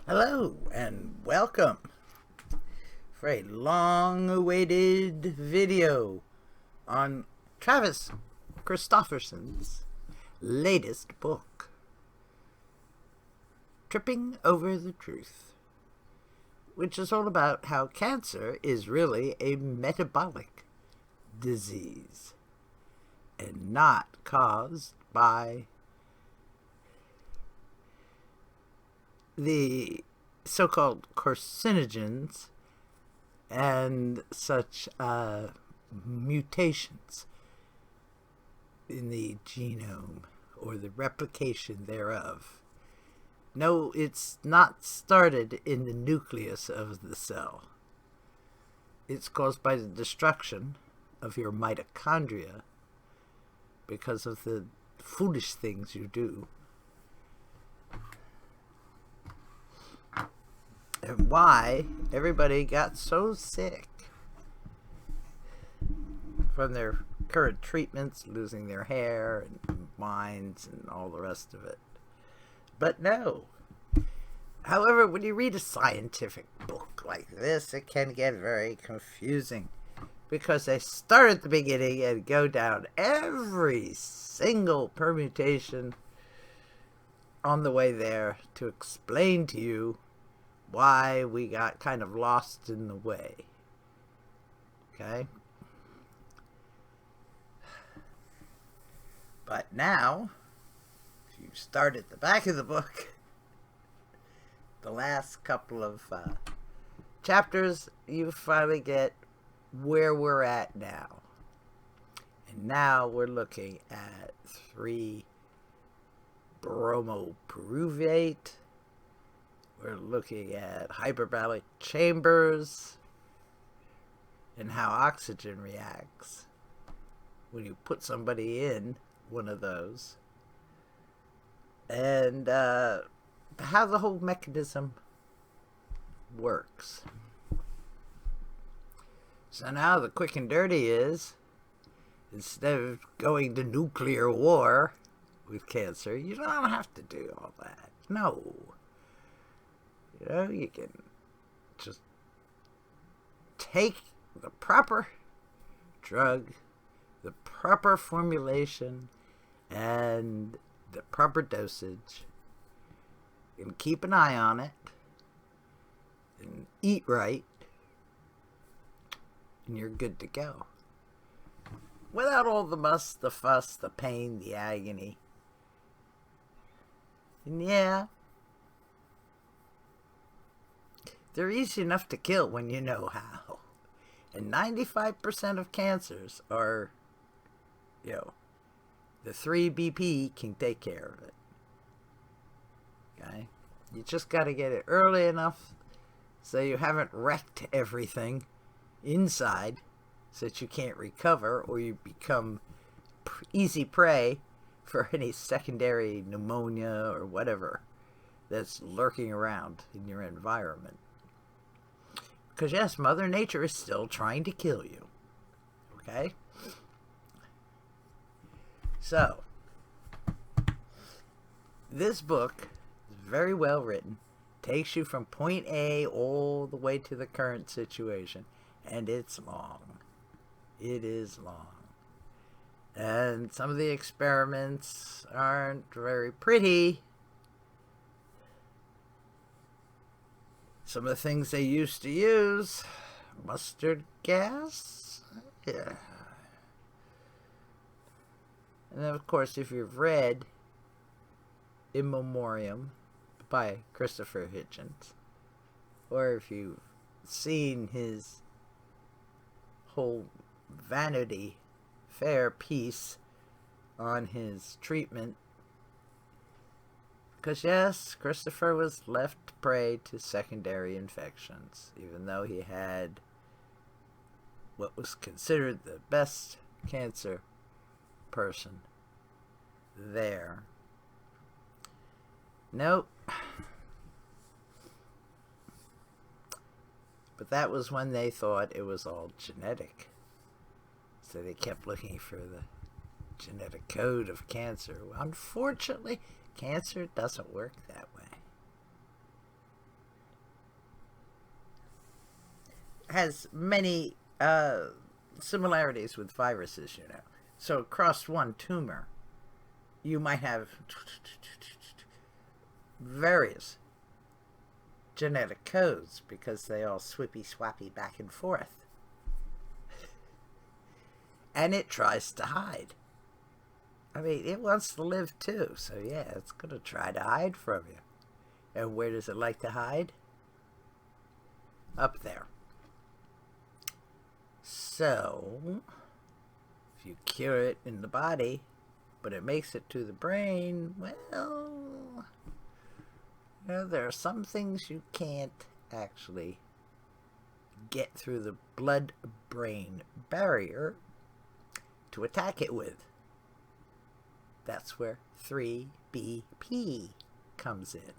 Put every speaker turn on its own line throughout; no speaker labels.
Hello and welcome for a long-awaited video on Travis Christofferson's latest book, Tripping Over the Truth, which is all about how cancer is really a metabolic disease and not caused by the so-called carcinogens and such mutations in the genome or the replication thereof. No, it's not started in the nucleus of the cell. It's caused by the destruction of your mitochondria because of the foolish things you do. And why everybody got so sick from their current treatments, losing their hair and minds and all the rest of it. But no. However, when you read a scientific book like this, it can get very confusing because they start at the beginning and go down every single permutation on the way there to explain to you why we got kind of lost in the way. Okay? But now, if you start at the back of the book, the last couple of chapters, you finally get where we're at now. And now we're looking at 3-bromopyruvate. We're looking at hyperbaric chambers and how oxygen reacts when you put somebody in one of those, and how the whole mechanism works. So now the quick and dirty is, instead of going to nuclear war with cancer, you don't have to do all that. No. You know, you can just take the proper drug, the proper formulation, and the proper dosage, and keep an eye on it, and eat right, and you're good to go. Without all the muss, the fuss, the pain, the agony. And yeah, they're easy enough to kill when you know how. And 95% of cancers are, the 3-BP can take care of it. Okay? You just got to get it early enough so you haven't wrecked everything inside so that you can't recover, or you become easy prey for any secondary pneumonia or whatever that's lurking around in your environment. Because yes, Mother Nature is still trying to kill you. Okay? So, this book is very well written. Takes you from point A all the way to the current situation. And it's long. It is long. And some of the experiments aren't very pretty. Some of the things they used to use, mustard gas, yeah. And then, of course, if you've read In Memoriam by Christopher Hitchens, or if you've seen his whole Vanity Fair piece on his treatment, because yes, Christopher was left prey to secondary infections, even though he had what was considered the best cancer person there. Nope. But that was when they thought it was all genetic. So they kept looking for the genetic code of cancer. Unfortunately, cancer doesn't work that way. has many similarities with viruses, you know. So across one tumor, you might have various genetic codes because they all swippy-swappy back and forth. And it tries to hide. I mean, it wants to live too, so yeah, it's going to try to hide from you. And where does it like to hide? Up there. So, if you cure it in the body, but it makes it to the brain, well, you know, there are some things you can't actually get through the blood-brain barrier to attack it with. That's where 3BP comes in,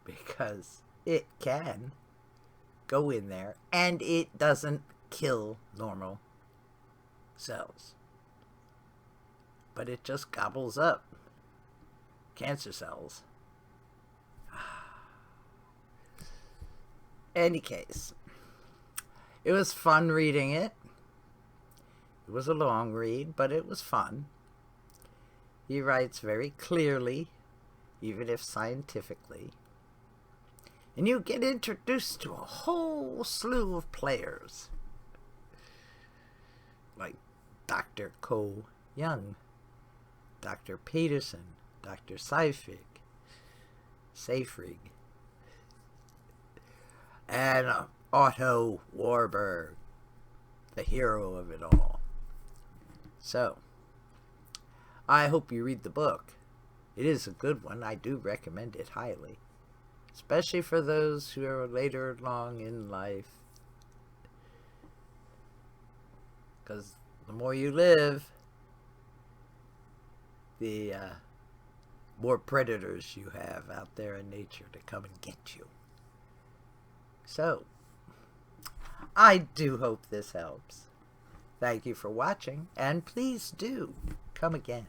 because it can go in there and it doesn't kill normal cells, but it just gobbles up cancer cells. Any case, it was fun reading it. It was a long read, but it was fun. He writes very clearly, even if scientifically. And you get introduced to a whole slew of players, like Dr. Ko Young, Dr. Peterson, Dr. Seyfried, and Otto Warburg, the hero of it all. So, I hope you read the book. It is a good one. I do recommend it highly, especially for those who are later along in life, because the more you live, the more predators you have out there in nature to come and get you. So, I do hope this helps. Thank you for watching, and please do come again.